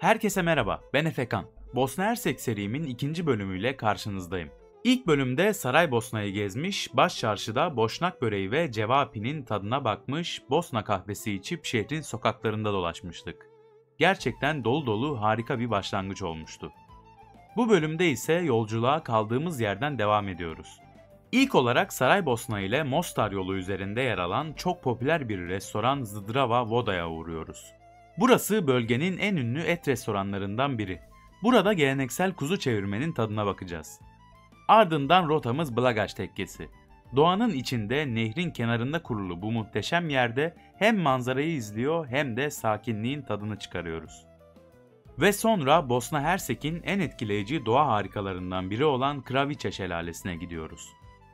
Herkese merhaba, ben Efekan. Bosna Hersek serimin ikinci bölümüyle karşınızdayım. İlk bölümde Saraybosna'yı gezmiş, baş çarşıda boşnak böreği ve cevapi'nin tadına bakmış, Bosna kahvesi içip şehrin sokaklarında dolaşmıştık. Gerçekten dolu dolu harika bir başlangıç olmuştu. Bu bölümde ise yolculuğa kaldığımız yerden devam ediyoruz. İlk olarak Saraybosna ile Mostar yolu üzerinde yer alan çok popüler bir restoran Zdrava Voda'ya uğruyoruz. Burası bölgenin en ünlü et restoranlarından biri. Burada geleneksel kuzu çevirmenin tadına bakacağız. Ardından rotamız Blagaş Tekkesi. Doğanın içinde nehrin kenarında kurulu bu muhteşem yerde hem manzarayı izliyor hem de sakinliğin tadını çıkarıyoruz. Ve sonra Bosna Hersek'in en etkileyici doğa harikalarından biri olan Kraviçe Şelalesi'ne gidiyoruz.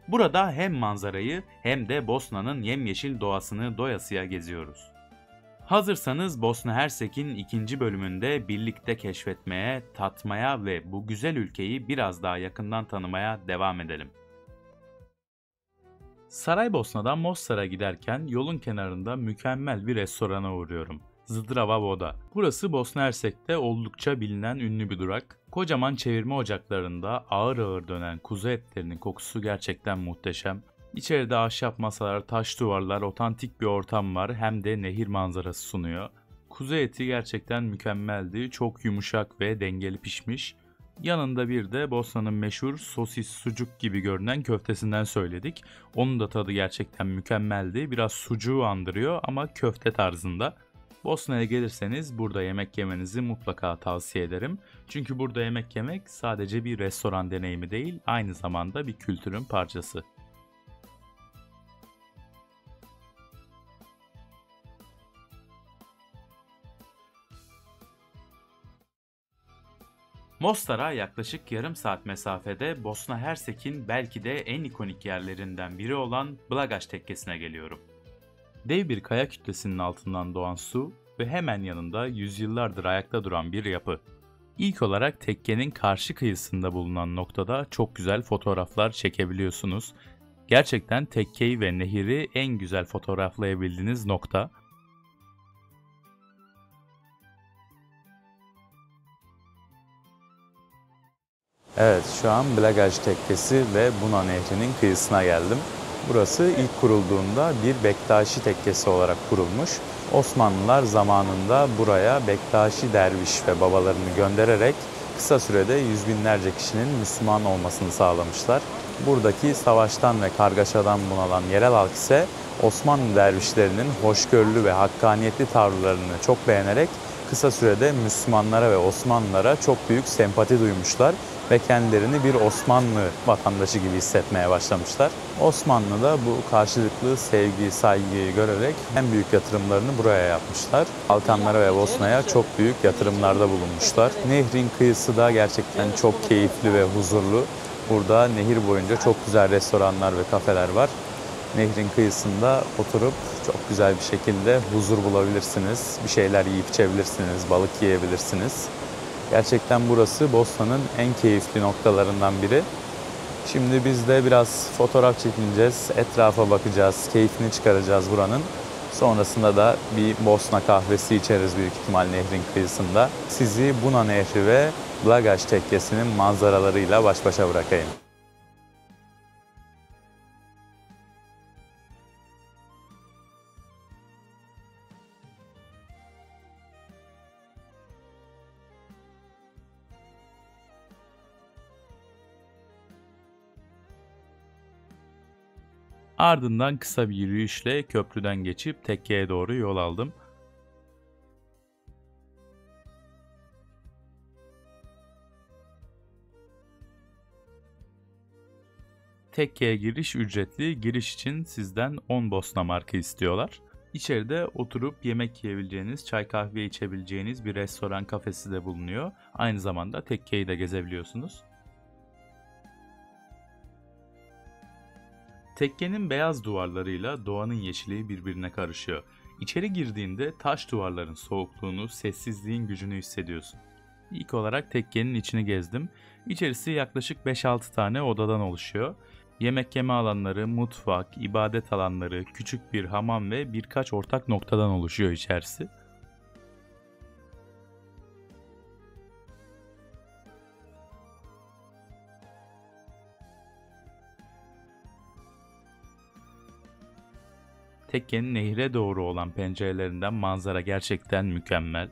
Burada hem manzarayı hem de Bosna'nın yemyeşil doğasını doyasıya geziyoruz. Hazırsanız Bosna Hersek'in ikinci bölümünde birlikte keşfetmeye, tatmaya ve bu güzel ülkeyi biraz daha yakından tanımaya devam edelim. Saraybosna'dan Mostar'a giderken yolun kenarında mükemmel bir restorana uğruyorum. Zdrava Voda. Burası Bosna Hersek'te oldukça bilinen ünlü bir durak. Kocaman çevirme ocaklarında ağır ağır dönen kuzu etlerinin kokusu gerçekten muhteşem. İçeride ahşap masalar, taş duvarlar, otantik bir ortam var, hem de nehir manzarası sunuyor. Kuzu eti gerçekten mükemmeldi, çok yumuşak ve dengeli pişmiş. Yanında bir de Bosna'nın meşhur sosis sucuk gibi görünen köftesinden söyledik. Onun da tadı gerçekten mükemmeldi. Biraz sucuğu andırıyor ama köfte tarzında. Bosna'ya gelirseniz burada yemek yemenizi mutlaka tavsiye ederim. Çünkü burada yemek yemek sadece bir restoran deneyimi değil, aynı zamanda bir kültürün parçası. Mostar'a yaklaşık yarım saat mesafede Bosna Hersek'in belki de en ikonik yerlerinden biri olan Blagaş Tekkesi'ne geliyorum. Dev bir kaya kütlesinin altından doğan su ve hemen yanında yüzyıllardır ayakta duran bir yapı. İlk olarak tekkenin karşı kıyısında bulunan noktada çok güzel fotoğraflar çekebiliyorsunuz. Gerçekten tekkeyi ve nehri en güzel fotoğraflayabildiğiniz nokta. Evet, şu an Blagaj Tekkesi ve Buna Nehri'nin kıyısına geldim. Burası ilk kurulduğunda bir Bektaşi tekkesi olarak kurulmuş. Osmanlılar zamanında buraya Bektaşi derviş ve babalarını göndererek kısa sürede yüz binlerce kişinin Müslüman olmasını sağlamışlar. Buradaki savaştan ve kargaşadan bunalan yerel halk ise Osmanlı dervişlerinin hoşgörülü ve hakkaniyetli tavırlarını çok beğenerek kısa sürede Müslümanlara ve Osmanlılara çok büyük sempati duymuşlar ve kendilerini bir Osmanlı vatandaşı gibi hissetmeye başlamışlar. Osmanlı da bu karşılıklı sevgi, saygıyı görerek en büyük yatırımlarını buraya yapmışlar. Balkanlara ve Bosna'ya çok büyük yatırımlarda bulunmuşlar. Nehrin kıyısı da gerçekten çok keyifli ve huzurlu. Burada nehir boyunca çok güzel restoranlar ve kafeler var. Nehrin kıyısında oturup çok güzel bir şekilde huzur bulabilirsiniz. Bir şeyler yiyip içebilirsiniz, balık yiyebilirsiniz. Gerçekten burası Bosna'nın en keyifli noktalarından biri. Şimdi biz de biraz fotoğraf çekineceğiz, etrafa bakacağız, keyfini çıkaracağız buranın. Sonrasında da bir Bosna kahvesi içeriz büyük ihtimal nehrin kıyısında. Sizi Buna Nehri ve Blagaş Tekkesi'nin manzaralarıyla baş başa bırakayım. Ardından kısa bir yürüyüşle köprüden geçip tekkeye doğru yol aldım. Tekkeye giriş ücretli. Giriş için sizden 10 Bosna markı istiyorlar. İçeride oturup yemek yiyebileceğiniz, çay kahve içebileceğiniz bir restoran kafesi de bulunuyor. Aynı zamanda tekkeyi de gezebiliyorsunuz. Tekkenin beyaz duvarlarıyla doğanın yeşili birbirine karışıyor. İçeri girdiğinde taş duvarların soğukluğunu, sessizliğin gücünü hissediyorsun. İlk olarak tekkenin içini gezdim. İçerisi yaklaşık 5-6 tane odadan oluşuyor. Yemek yeme alanları, mutfak, ibadet alanları, küçük bir hamam ve birkaç ortak noktadan oluşuyor içerisi. Tekkenin nehre doğru olan pencerelerinden manzara gerçekten mükemmel.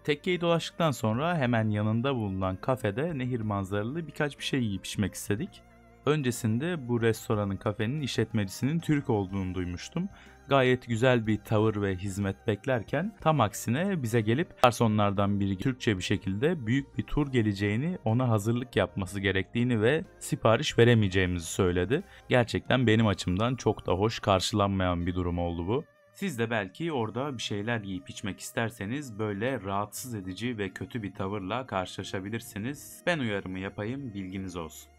Tekkeyi dolaştıktan sonra hemen yanında bulunan kafede nehir manzaralı birkaç bir şey yiyip içmek istedik. Öncesinde bu restoranın, kafenin işletmecisinin Türk olduğunu duymuştum. Gayet güzel bir tavır ve hizmet beklerken tam aksine bize gelip garsonlardan biri Türkçe bir şekilde büyük bir tur geleceğini, ona hazırlık yapması gerektiğini ve sipariş veremeyeceğimizi söyledi. Gerçekten benim açımdan çok da hoş karşılanmayan bir durum oldu bu. Siz de belki orada bir şeyler yiyip içmek isterseniz böyle rahatsız edici ve kötü bir tavırla karşılaşabilirsiniz. Ben uyarımı yapayım, bilginiz olsun.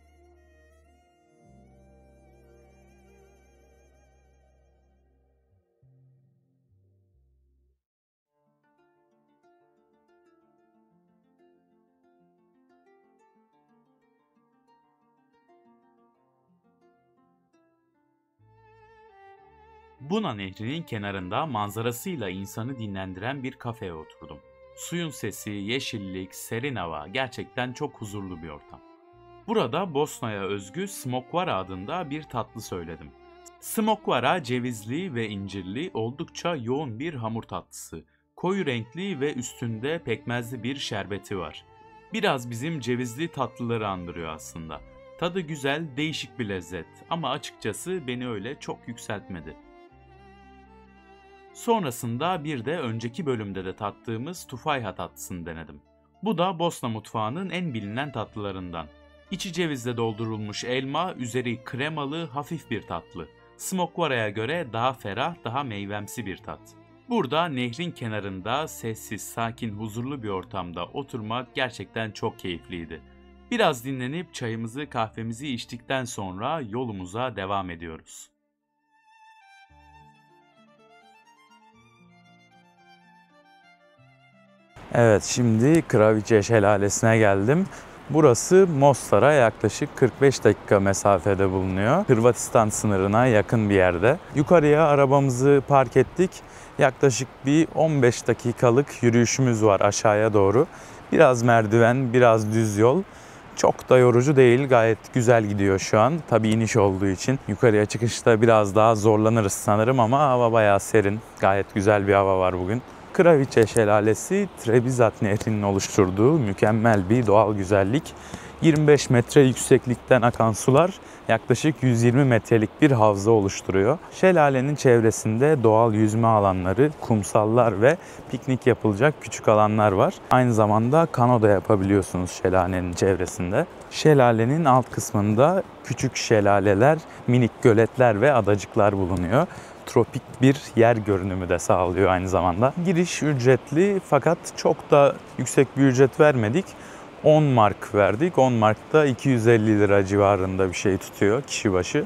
Buna Nehri'nin kenarında manzarasıyla insanı dinlendiren bir kafeye oturdum. Suyun sesi, yeşillik, serin hava, gerçekten çok huzurlu bir ortam. Burada Bosna'ya özgü smokvara adında bir tatlı söyledim. Smokvara cevizli ve incirli, oldukça yoğun bir hamur tatlısı. Koyu renkli ve üstünde pekmezli bir şerbeti var. Biraz bizim cevizli tatlıları andırıyor aslında. Tadı güzel, değişik bir lezzet ama açıkçası beni öyle çok yükseltmedi. Sonrasında bir de önceki bölümde de tattığımız tufayha tatlısını denedim. Bu da Bosna mutfağının en bilinen tatlılarından. İçi cevizle doldurulmuş elma, üzeri kremalı hafif bir tatlı. Smokvara'ya göre daha ferah, daha meyvemsi bir tat. Burada nehrin kenarında sessiz, sakin, huzurlu bir ortamda oturmak gerçekten çok keyifliydi. Biraz dinlenip çayımızı, kahvemizi içtikten sonra yolumuza devam ediyoruz. Evet, şimdi Kravice Şelalesi'ne geldim. Burası Mostar'a yaklaşık 45 dakika mesafede bulunuyor. Hırvatistan sınırına yakın bir yerde. Yukarıya arabamızı park ettik. Yaklaşık bir 15 dakikalık yürüyüşümüz var aşağıya doğru. Biraz merdiven, biraz düz yol. Çok da yorucu değil, gayet güzel gidiyor şu an. Tabii iniş olduğu için yukarıya çıkışta biraz daha zorlanırız sanırım ama hava bayağı serin. Gayet güzel bir hava var bugün. Kravice Şelalesi, Trebizat Nehri'nin oluşturduğu mükemmel bir doğal güzellik. 25 metre yükseklikten akan sular yaklaşık 120 metrelik bir havza oluşturuyor. Şelalenin çevresinde doğal yüzme alanları, kumsallar ve piknik yapılacak küçük alanlar var. Aynı zamanda kano da yapabiliyorsunuz şelalenin çevresinde. Şelalenin alt kısmında küçük şelaleler, minik göletler ve adacıklar bulunuyor. Tropik bir yer görünümü de sağlıyor aynı zamanda. Giriş ücretli fakat çok da yüksek bir ücret vermedik. 10 mark verdik. 10 mark da 250 lira civarında bir şey tutuyor kişi başı.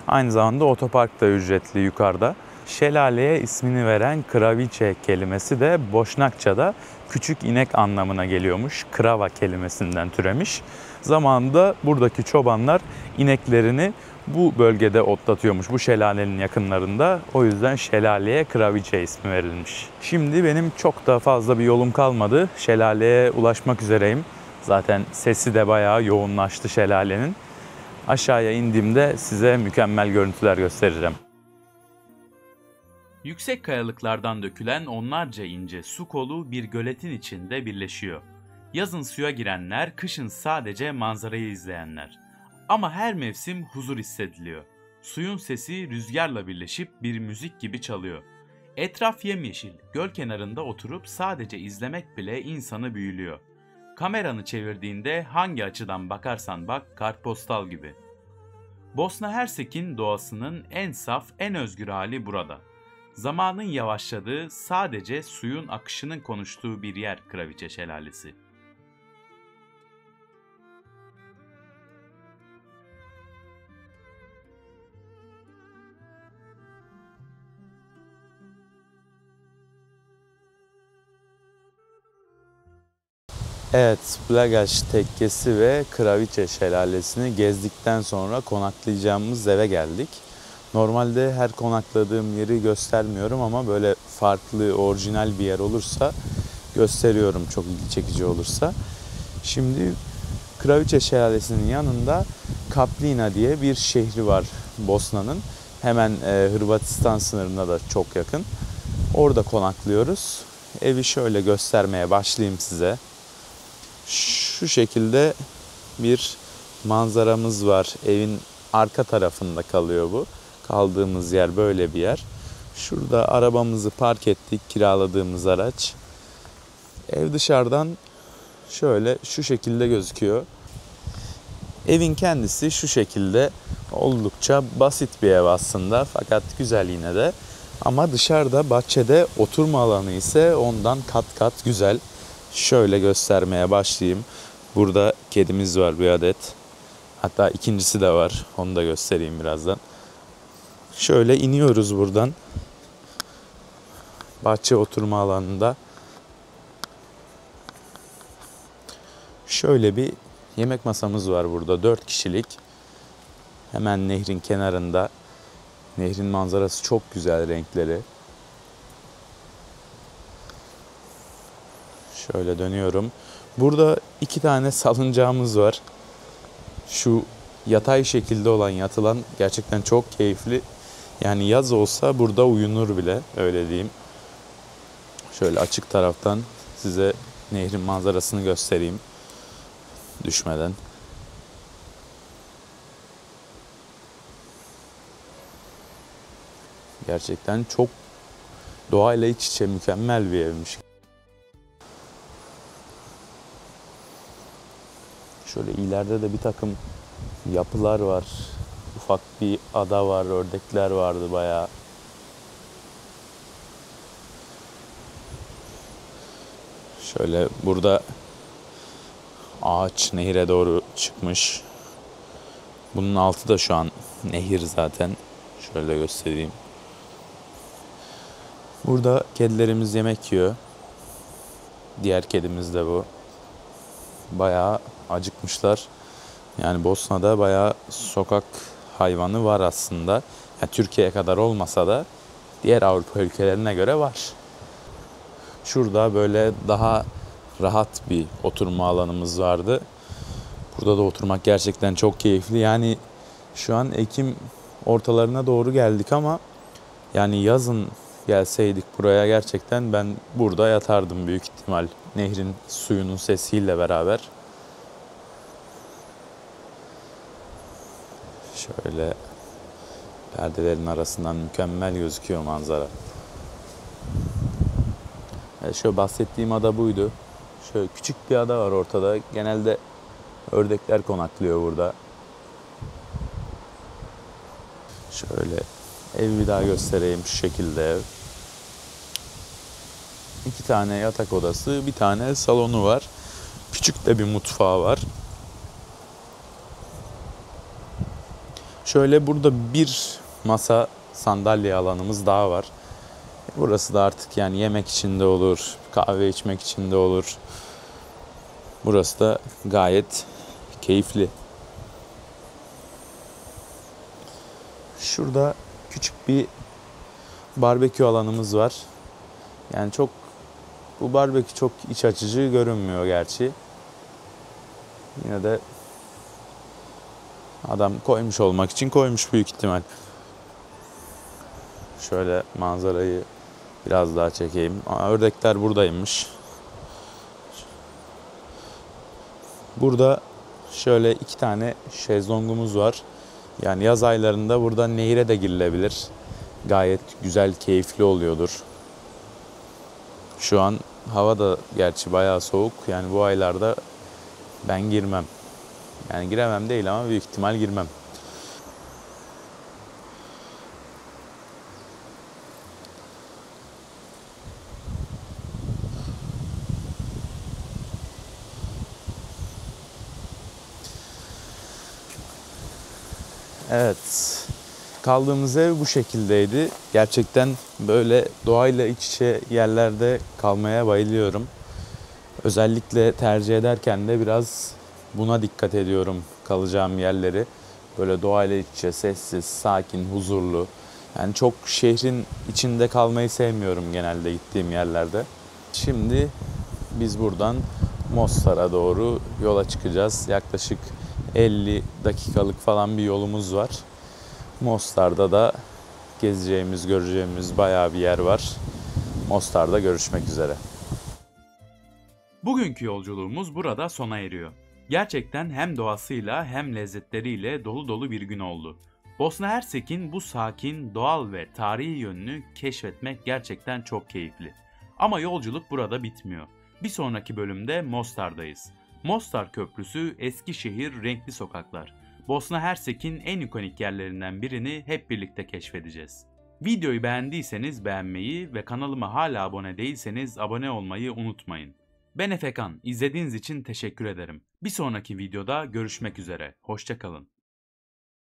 Aynı zamanda otopark da ücretli yukarıda. Şelaleye ismini veren Kravice kelimesi de Boşnakça'da küçük inek anlamına geliyormuş. Krava kelimesinden türemiş. Zamanında buradaki çobanlar ineklerini bu bölgede otlatıyormuş, bu şelalenin yakınlarında. O yüzden şelaleye Kravice ismi verilmiş. Şimdi benim çok da fazla bir yolum kalmadı. Şelaleye ulaşmak üzereyim. Zaten sesi de bayağı yoğunlaştı şelalenin. Aşağıya indiğimde size mükemmel görüntüler göstereceğim. Yüksek kayalıklardan dökülen onlarca ince su kolu bir göletin içinde birleşiyor. Yazın suya girenler, kışın sadece manzarayı izleyenler. Ama her mevsim huzur hissediliyor. Suyun sesi rüzgarla birleşip bir müzik gibi çalıyor. Etraf yemyeşil, göl kenarında oturup sadece izlemek bile insanı büyülüyor. Kameranı çevirdiğinde hangi açıdan bakarsan bak kartpostal gibi. Bosna Hersek'in doğasının en saf, en özgür hali burada. Zamanın yavaşladığı, sadece suyun akışının konuştuğu bir yer Kravice Şelalesi. Evet, Blagaj Tekkesi ve Kravice Şelalesi'ni gezdikten sonra konaklayacağımız eve geldik. Normalde her konakladığım yeri göstermiyorum ama böyle farklı, orijinal bir yer olursa gösteriyorum, çok ilgi çekici olursa. Şimdi Kravice Şelalesi'nin yanında Kaplina diye bir şehri var Bosna'nın. Hemen Hırvatistan sınırına da çok yakın. Orada konaklıyoruz. Evi şöyle göstermeye başlayayım size. Şu şekilde bir manzaramız var. Evin arka tarafında kalıyor bu. Kaldığımız yer böyle bir yer. Şurada arabamızı park ettik, kiraladığımız araç. Ev dışarıdan şöyle şu şekilde gözüküyor. Evin kendisi şu şekilde, oldukça basit bir ev aslında fakat güzel yine de. Ama dışarıda bahçede oturma alanı ise ondan kat kat güzel. Şöyle göstermeye başlayayım. Burada kedimiz var bir adet. Hatta ikincisi de var. Onu da göstereyim birazdan. Şöyle iniyoruz buradan. Bahçe oturma alanında. Şöyle bir yemek masamız var burada. 4 kişilik. Hemen nehrin kenarında. Nehrin manzarası çok güzel, renkleri. Şöyle dönüyorum. Burada 2 tane salıncağımız var. Şu yatay şekilde olan, yatılan gerçekten çok keyifli. Yani yaz olsa burada uyunur bile, öyle diyeyim. Şöyle açık taraftan size nehrin manzarasını göstereyim düşmeden. Gerçekten çok doğayla iç içe, mükemmel bir evmiş. Şöyle ileride de bir takım yapılar var. Ufak bir ada var, ördekler vardı bayağı. Şöyle burada ağaç nehire doğru çıkmış. Bunun altı da şu an nehir zaten. Şöyle göstereyim. Burada kedilerimiz yemek yiyor. Diğer kedimiz de bu. Bayağı acıkmışlar. Yani Bosna'da bayağı sokak hayvanı var aslında. Yani Türkiye kadar olmasa da diğer Avrupa ülkelerine göre var. Şurada böyle daha rahat bir oturma alanımız vardı. Burada da oturmak gerçekten çok keyifli. Yani şu an Ekim ortalarına doğru geldik ama yani yazın gelseydik buraya gerçekten ben burada yatardım büyük ihtimal. Nehrin suyunun sesiyle beraber. Şöyle perdelerin arasından mükemmel gözüküyor manzara. Şöyle bahsettiğim ada buydu. Şöyle küçük bir ada var ortada. Genelde ördekler konaklıyor burada. Şöyle evi bir daha göstereyim, şu şekilde ev. 2 tane yatak odası, bir tane salonu var. Küçük de bir mutfağı var. Şöyle burada bir masa, sandalye alanımız daha var. Burası da artık yani yemek için de olur, kahve içmek için de olur. Burası da gayet keyifli. Şurada küçük bir barbekü alanımız var. Yani bu barbekü çok iç açıcı görünmüyor gerçi. Yine de adam koymuş olmak için koymuş büyük ihtimal. Şöyle manzarayı biraz daha çekeyim. Ördekler buradaymış. Burada şöyle 2 tane şezlongumuz var. Yani yaz aylarında burada nehire de girilebilir. Gayet güzel, keyifli oluyordur. Şu an hava da gerçi bayağı soğuk. Yani bu aylarda ben girmem. Yani giremem değil ama büyük ihtimal girmem. Evet. Kaldığımız ev bu şekildeydi. Gerçekten böyle doğayla iç içe yerlerde kalmaya bayılıyorum. Özellikle tercih ederken de biraz buna dikkat ediyorum, kalacağım yerleri. Böyle doğayla iç içe, sessiz, sakin, huzurlu. Yani çok şehrin içinde kalmayı sevmiyorum genelde gittiğim yerlerde. Şimdi biz buradan Mostar'a doğru yola çıkacağız. Yaklaşık 50 dakikalık falan bir yolumuz var. Mostar'da da gezeceğimiz, göreceğimiz bayağı bir yer var. Mostar'da görüşmek üzere. Bugünkü yolculuğumuz burada sona eriyor. Gerçekten hem doğasıyla hem lezzetleriyle dolu dolu bir gün oldu. Bosna Hersek'in bu sakin, doğal ve tarihi yönünü keşfetmek gerçekten çok keyifli. Ama yolculuk burada bitmiyor. Bir sonraki bölümde Mostar'dayız. Mostar Köprüsü, Eskişehir, renkli sokaklar. Bosna Hersek'in en ikonik yerlerinden birini hep birlikte keşfedeceğiz. Videoyu beğendiyseniz beğenmeyi ve kanalıma hala abone değilseniz abone olmayı unutmayın. Ben Efekan, izlediğiniz için teşekkür ederim. Bir sonraki videoda görüşmek üzere, hoşça kalın.